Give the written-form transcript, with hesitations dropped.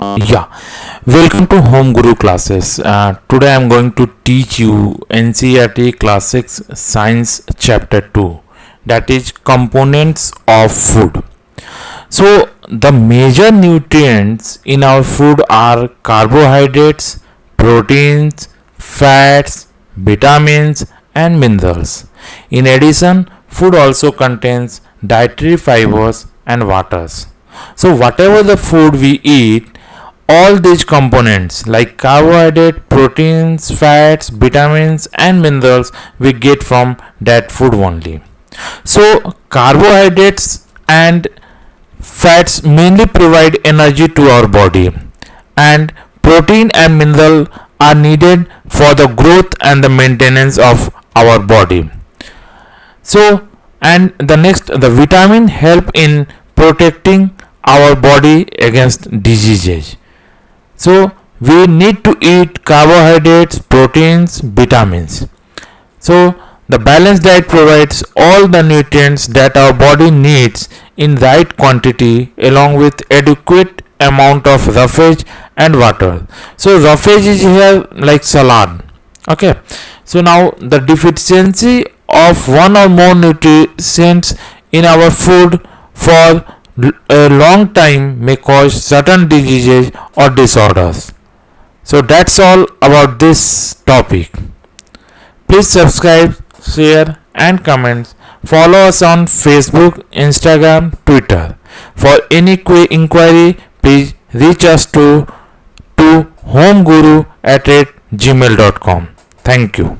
Yeah, welcome to Home Guru classes. Today I am going to teach you NCERT-Class VI-Science-Chapter 2, that is components of food. So the major nutrients in our food are carbohydrates, proteins, fats, vitamins and minerals. In addition, food also contains dietary fibers and waters. So whatever the food we eat, all these components like carbohydrate, proteins, fats, vitamins and minerals we get from that food only. So carbohydrates and fats mainly provide energy to our body, and protein and mineral are needed for the growth and the maintenance of our body. So and the next, the vitamin help in protecting our body against diseases. So we need to eat carbohydrates, proteins, vitamins. So the balanced diet provides all the nutrients that our body needs in right quantity along with adequate amount of roughage and water. So roughage is here like salad. Okay. So now the deficiency of one or more nutrients in our food for a long time may cause certain diseases or disorders. So that's all about this topic. Please subscribe, share and comment. Follow us on Facebook, Instagram, Twitter. For any inquiry, please reach us to homeguru@gmail.com. Thank you.